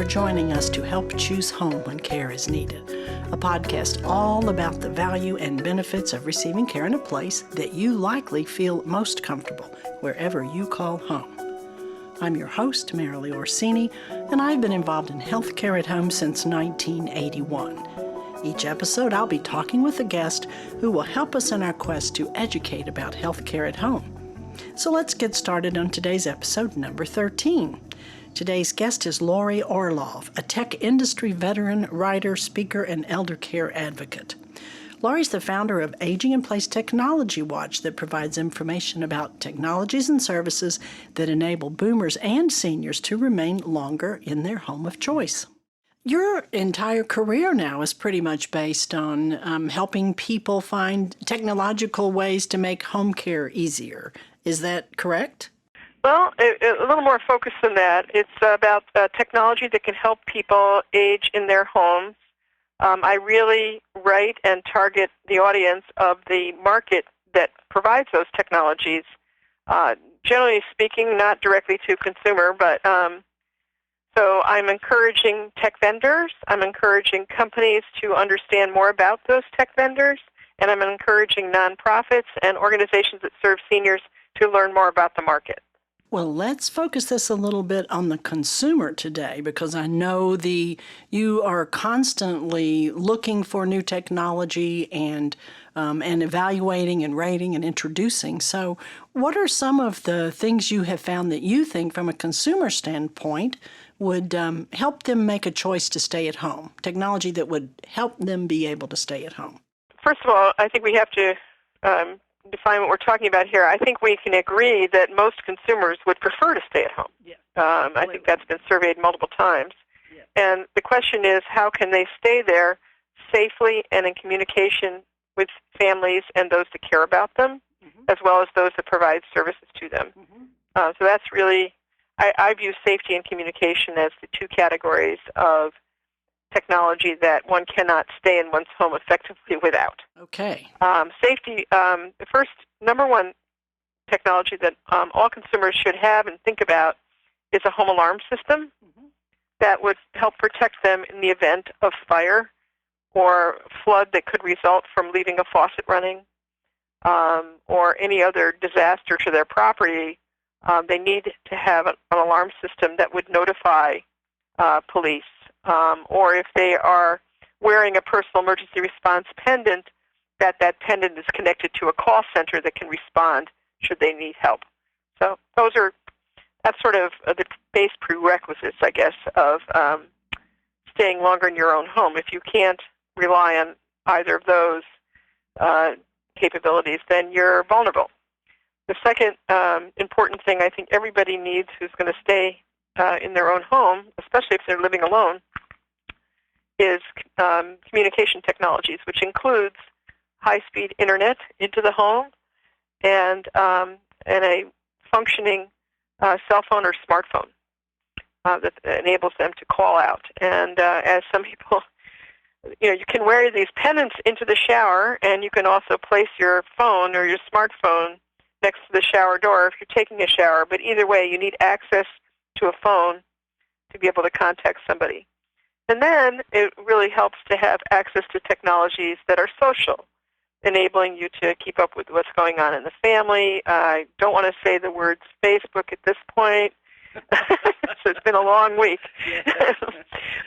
joining us to help choose home when care is needed, a podcast all about the value and benefits of receiving care in a place that you likely feel most comfortable, wherever you call home. I'm your host, Marilee Orsini, and I've been involved in healthcare at home since 1981. Each episode, I'll be talking with a guest who will help us in our quest to educate about healthcare at home. So let's get started on today's episode number 13. Today's guest is Laurie Orlov, a tech industry veteran, writer, speaker, and elder care advocate. Laurie's the founder of Aging in Place Technology Watch that provides information about technologies and services that enable boomers and seniors to remain longer in their home of choice. Your entire career now is pretty much based on helping people find technological ways to make home care easier. Is that correct? Well, a little more focused than that. It's about technology that can help people age in their homes. I really write and target the audience of the market that provides those technologies. Generally speaking, not directly to consumer, but so I'm encouraging tech vendors. I'm encouraging companies to understand more about those tech vendors, and I'm encouraging nonprofits and organizations that serve seniors to learn more about the market. Well, let's focus this a little bit on the consumer today, because I know you are constantly looking for new technology and evaluating and rating and introducing. So what are some of the things you have found that you think from a consumer standpoint would help them make a choice to stay at home, technology that would help them be able to stay at home? First of all, I think we have to define what we're talking about here. I think we can agree that most consumers would prefer to stay at home. Yeah. I think that's been surveyed multiple times. Yeah. And the question is, how can they stay there safely and in communication with families and those that care about them, as well as those that provide services to them? So that's really, I view safety and communication as the two categories of technology that one cannot stay in one's home effectively without. Okay. Safety, the first, number one technology that all consumers should have and think about is a home alarm system that would help protect them in the event of fire or flood that could result from leaving a faucet running or any other disaster to their property. They need to have an alarm system that would notify police. Or if they are wearing a personal emergency response pendant, that pendant is connected to a call center that can respond should they need help. So that's sort of the base prerequisites, I guess, of staying longer in your own home. If you can't rely on either of those capabilities, then you're vulnerable. The second important thing I think everybody needs who's going to stay in their own home, especially if they're living alone, is communication technologies, which includes high-speed internet into the home and a functioning cell phone or smartphone that enables them to call out. And as some people, you can wear these pendants into the shower, and you can also place your phone or your smartphone next to the shower door if you're taking a shower. But either way, you need access to a phone to be able to contact somebody. And then it really helps to have access to technologies that are social, enabling you to keep up with what's going on in the family. I don't want to say the words Facebook at this point. So it's been a long week.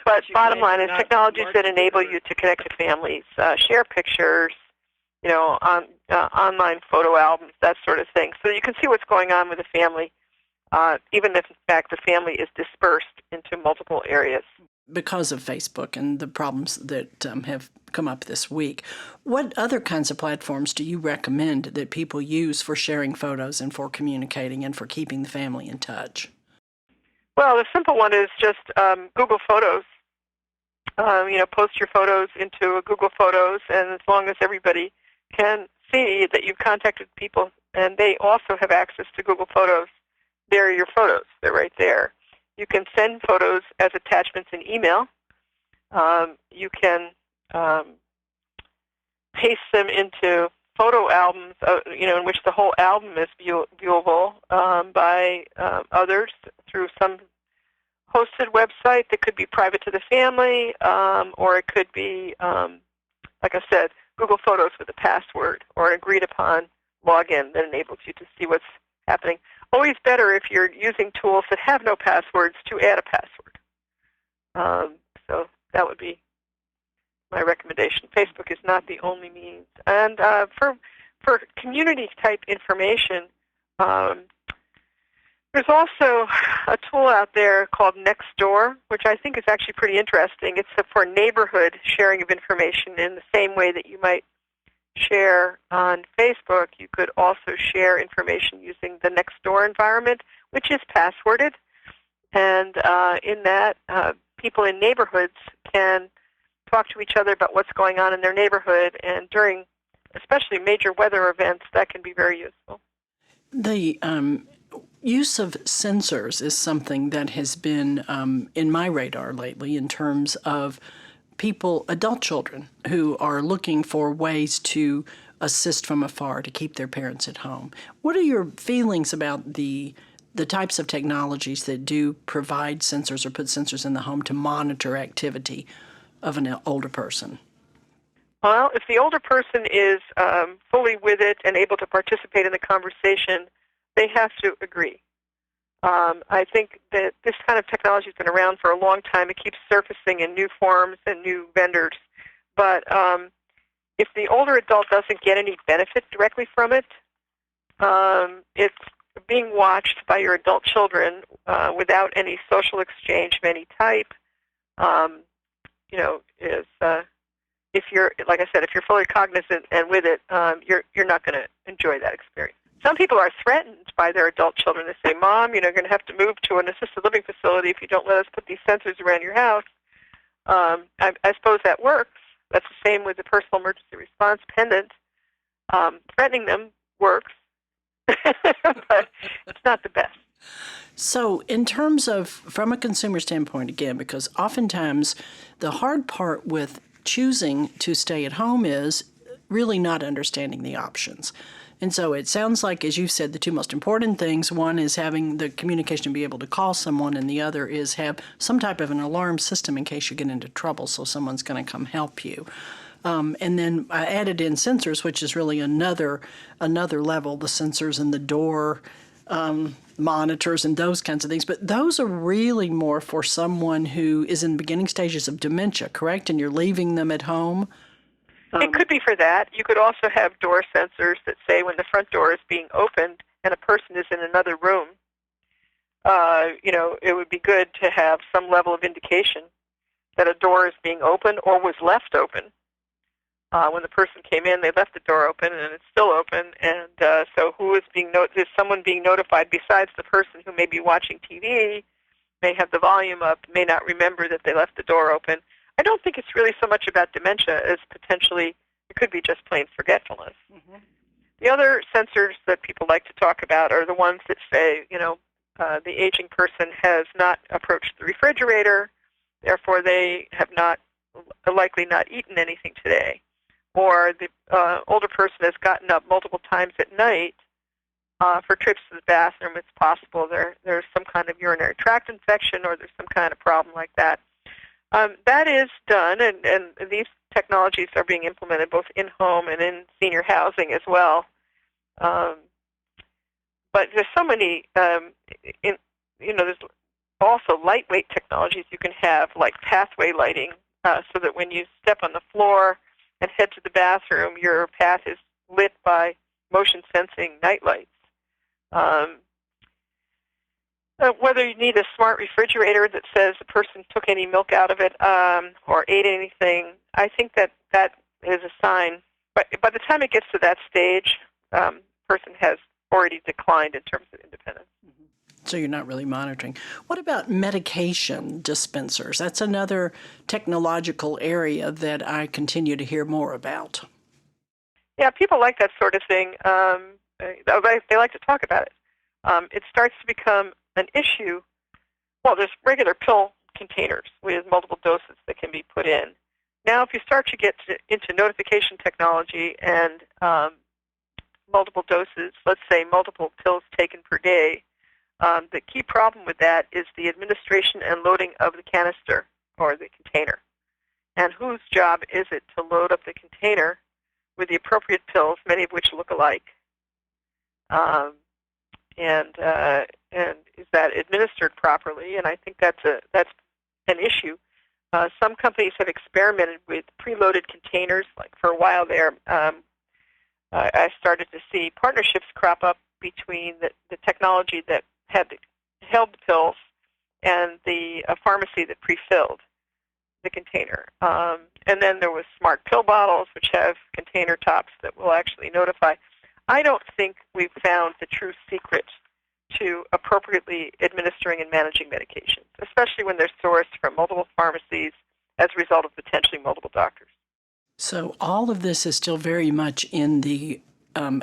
But bottom line is technologies that enable you to connect to families, share pictures, online photo albums, that sort of thing. So you can see what's going on with the family, even if, in fact, the family is dispersed into multiple areas. Because of Facebook and the problems that have come up this week, what other kinds of platforms do you recommend that people use for sharing photos and for communicating and for keeping the family in touch? Well, the simple one is just Google Photos. Post your photos into a Google Photos, and as long as everybody can see that you've contacted people and they also have access to Google Photos, there are your photos. They're right there. You can send photos as attachments in email. You can paste them into photo albums, in which the whole album is viewable by others through some hosted website that could be private to the family, or it could be, like I said, Google Photos with a password or an agreed-upon login that enables you to see what's happening. Always better if you're using tools that have no passwords to add a password. So that would be my recommendation. Facebook is not the only means. And for community-type information, there's also a tool out there called Nextdoor, which I think is actually pretty interesting. It's for neighborhood sharing of information in the same way that you might share on Facebook. You could also share information using the Nextdoor environment, which is passworded. And in that, people in neighborhoods can talk to each other about what's going on in their neighborhood. And during especially major weather events, that can be very useful. The use of sensors is something that has been in my radar lately in terms of people, adult children, who are looking for ways to assist from afar to keep their parents at home. What are your feelings about the types of technologies that do provide sensors or put sensors in the home to monitor activity of an older person? Well, if the older person is fully with it and able to participate in the conversation, they have to agree. I think that this kind of technology has been around for a long time. It keeps surfacing in new forms and new vendors. But if the older adult doesn't get any benefit directly from it, it's being watched by your adult children without any social exchange of any type. If you're, like I said, if you're fully cognizant and with it, you're not going to enjoy that experience. Some people are threatened by their adult children. They say, "Mom, you're going to have to move to an assisted living facility if you don't let us put these sensors around your house." I suppose that works. That's the same with the personal emergency response pendant. Threatening them works, but it's not the best. So in terms of, from a consumer standpoint, again, because oftentimes the hard part with choosing to stay at home is really not understanding the options. And so it sounds like, as you've said, the two most important things, one is having the communication to be able to call someone, and the other is have some type of an alarm system in case you get into trouble so someone's going to come help you. And then I added in sensors, which is really another level, the sensors in the door, monitors and those kinds of things. But those are really more for someone who is in the beginning stages of dementia, correct? And you're leaving them at home? It could be for that. You could also have door sensors that say when the front door is being opened and a person is in another room, it would be good to have some level of indication that a door is being opened or was left open. When the person came in, they left the door open and it's still open. And so who is is someone being notified besides the person who may be watching TV, may have the volume up, may not remember that they left the door open. I don't think it's really so much about dementia as potentially it could be just plain forgetfulness. Mm-hmm. The other sensors that people like to talk about are the ones that say, the aging person has not approached the refrigerator, therefore they have likely not eaten anything today. Or the older person has gotten up multiple times at night for trips to the bathroom. It's possible there's some kind of urinary tract infection or there's some kind of problem like that. That is done, and these technologies are being implemented both in-home and in senior housing as well. But there's so many, there's also lightweight technologies you can have, like pathway lighting, so that when you step on the floor and head to the bathroom, your path is lit by motion-sensing night lights. Whether you need a smart refrigerator that says the person took any milk out of it or ate anything, I think that is a sign. But by the time it gets to that stage, the person has already declined in terms of independence. Mm-hmm. So you're not really monitoring. What about medication dispensers? That's another technological area that I continue to hear more about. Yeah, people like that sort of thing. They like to talk about it. It starts to become an issue. Well, there's regular pill containers with multiple doses that can be put in. Now, if you start to get into notification technology and multiple doses, let's say multiple pills taken per day, The key problem with that is the administration and loading of the canister or the container. And whose job is it to load up the container with the appropriate pills, many of which look alike? And is that administered properly? And I think that's an issue. Some companies have experimented with preloaded containers. Like for a while there, I started to see partnerships crop up between the technology that held the pills and the pharmacy that pre-filled the container. And then there was smart pill bottles, which have container tops that will actually notify. I don't think we've found the true secret to appropriately administering and managing medications, especially when they're sourced from multiple pharmacies as a result of potentially multiple doctors. So all of this is still very much in the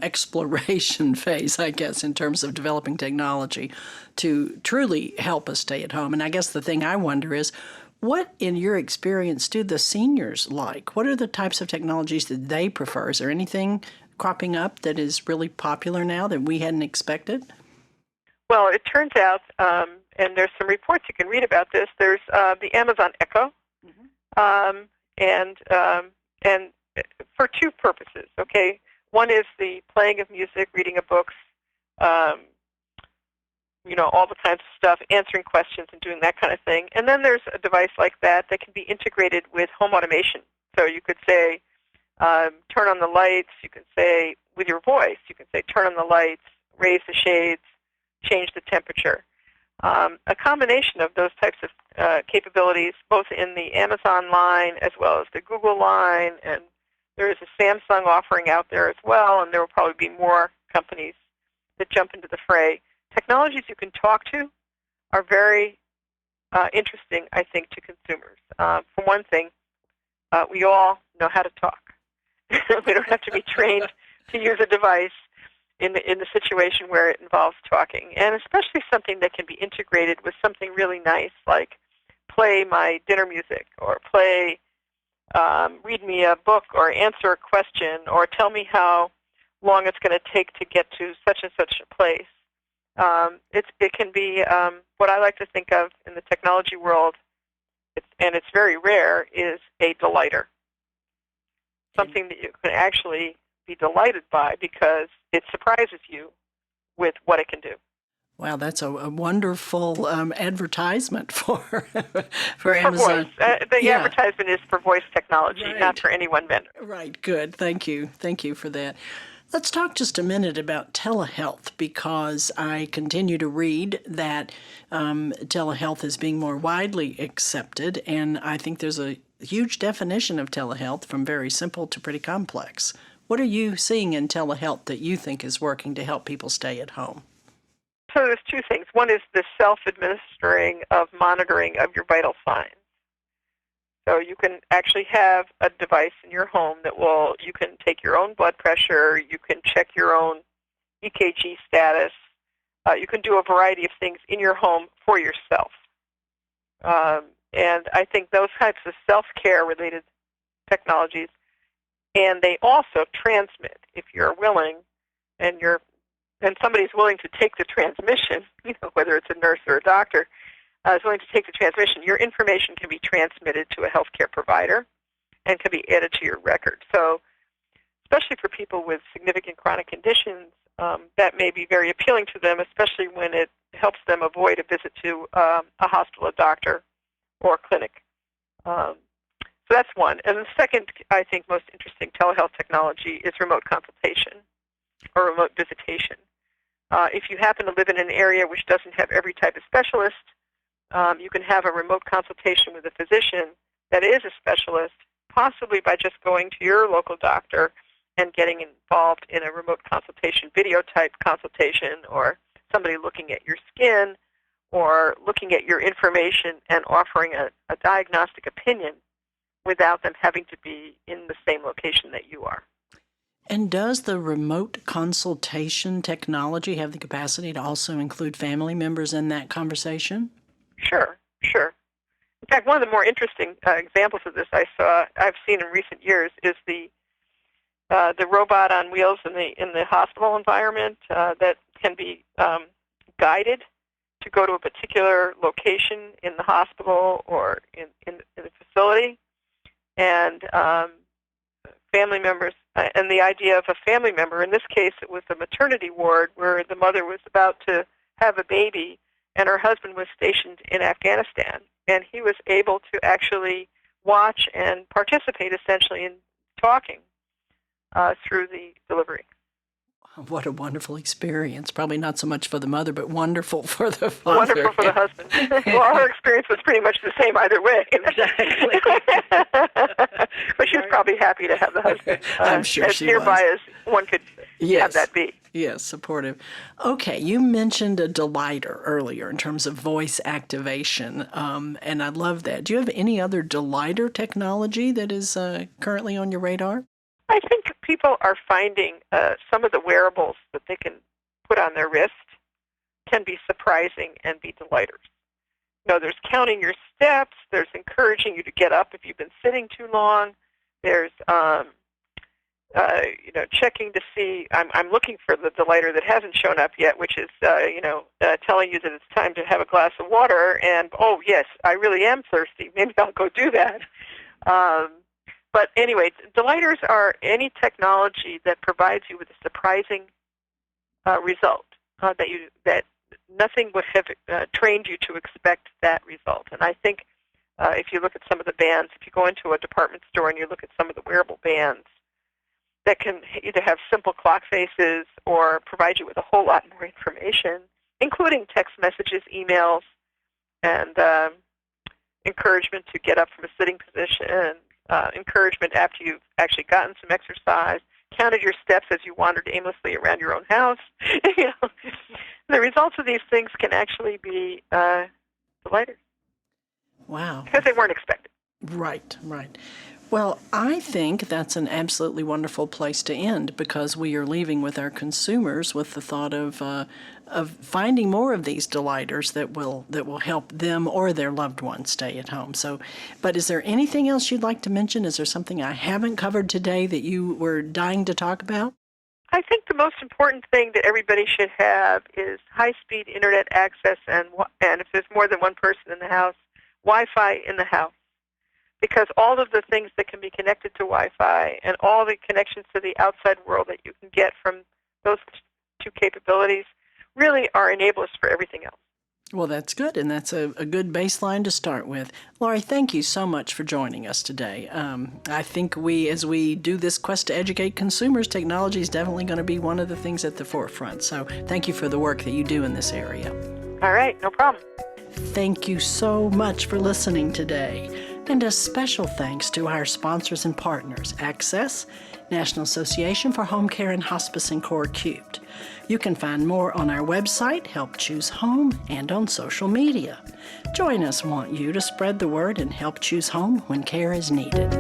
exploration phase, I guess, in terms of developing technology to truly help us stay at home. And I guess the thing I wonder is, what, in your experience, do the seniors like? What are the types of technologies that they prefer? Is there anything cropping up that is really popular now that we hadn't expected? Well, it turns out, and there's some reports you can read about this, there's the Amazon Echo, and for two purposes, okay? One is the playing of music, reading of books, all the kinds of stuff, answering questions and doing that kind of thing. And then there's a device like that can be integrated with home automation. So you could say, turn on the lights. You can say, with your voice, you can say, turn on the lights, raise the shades, change the temperature. A combination of those types of capabilities, both in the Amazon line as well as the Google line, and there is a Samsung offering out there as well, and there will probably be more companies that jump into the fray. Technologies you can talk to are very interesting, I think, to consumers. For one thing, we all know how to talk. We don't have to be trained to use a device in the situation where it involves talking, and especially something that can be integrated with something really nice, like play my dinner music, or read me a book, or answer a question, or tell me how long it's going to take to get to such and such a place. It can be what I like to think of in the technology world, and it's very rare, is a delighter. Something that you can actually be delighted by because it surprises you with what it can do. Wow, that's a wonderful advertisement for for Amazon. Voice. The advertisement is for voice technology, right. Not for any one vendor. Right, good. Thank you for that. Let's talk just a minute about telehealth, because I continue to read that telehealth is being more widely accepted, and I think there's a huge definition of telehealth from very simple to pretty complex. What are you seeing in telehealth that you think is working to help people stay at home? So there's two things. One is the self-administering of monitoring of your vital signs. So you can actually have a device in your home you can take your own blood pressure, you can check your own EKG status, you can do a variety of things in your home for yourself. And I think those types of self-care related technologies, and they also transmit, if you're willing, and somebody's willing to take the transmission, whether it's a nurse or a doctor, is willing to take the transmission, your information can be transmitted to a healthcare provider and can be added to your record. So especially for people with significant chronic conditions, that may be very appealing to them, especially when it helps them avoid a visit to a hospital, a doctor, or a clinic. So that's one. And the second, I think, most interesting telehealth technology is remote consultation or remote visitation. If you happen to live in an area which doesn't have every type of specialist, you can have a remote consultation with a physician that is a specialist, possibly by just going to your local doctor and getting involved in a remote consultation, video type consultation, or somebody looking at your skin or looking at your information and offering a diagnostic opinion without them having to be in the same location that you are. And does the remote consultation technology have the capacity to also include family members in that conversation? Sure. In fact, one of the more interesting examples of this I've seen in recent years is the robot on wheels in the hospital environment that can be guided to go to a particular location in the hospital or in the facility, and family members, and the idea of a family member. In this case, it was a maternity ward where the mother was about to have a baby, and her husband was stationed in Afghanistan, and he was able to actually watch and participate essentially in talking through the delivery. What a wonderful experience. Probably not so much for the mother, but wonderful for the father. Wonderful for the husband. Well, her experience was pretty much the same either way. Exactly. But she was probably happy to have the husband I'm sure as she nearby was. as one could have that be. Yes, supportive. Okay, you mentioned a delighter earlier in terms of voice activation, and I love that. Do you have any other delighter technology that is currently on your radar? I think people are finding some of the wearables that they can put on their wrist can be surprising and be delighters. You know, there's counting your steps. There's encouraging you to get up if you've been sitting too long. There's checking to see. I'm looking for the delighter that hasn't shown up yet, which is telling you that it's time to have a glass of water. And oh yes, I really am thirsty. Maybe I'll go do that. But anyway, delighters are any technology that provides you with a surprising result that nothing would have trained you to expect that result. And I think if you look at some of the bands, if you go into a department store and you look at some of the wearable bands that can either have simple clock faces or provide you with a whole lot more information, including text messages, emails, and encouragement to get up from a sitting position, encouragement after you've actually gotten some exercise, counted your steps as you wandered aimlessly around your own house. The results of these things can actually be delighters. Wow. Because they weren't expected. Right. Well, I think that's an absolutely wonderful place to end, because we are leaving with our consumers with the thought of finding more of these delighters that will help them or their loved ones stay at home. So, but is there anything else you'd like to mention? Is there something I haven't covered today that you were dying to talk about? I think the most important thing that everybody should have is high-speed internet access, and if there's more than one person in the house, Wi-Fi in the house. Because all of the things that can be connected to Wi-Fi and all the connections to the outside world that you can get from those two capabilities really are enablers for everything else. Well, that's good, and that's a good baseline to start with. Laurie, thank you so much for joining us today. I think as we do this quest to educate consumers, technology is definitely going to be one of the things at the forefront. So thank you for the work that you do in this area. All right, no problem. Thank you so much for listening today. And a special thanks to our sponsors and partners, Access, National Association for Home Care and Hospice, and Core Cubed. You can find more on our website, Help Choose Home, and on social media. Join us, want you to spread the word and help choose home when care is needed.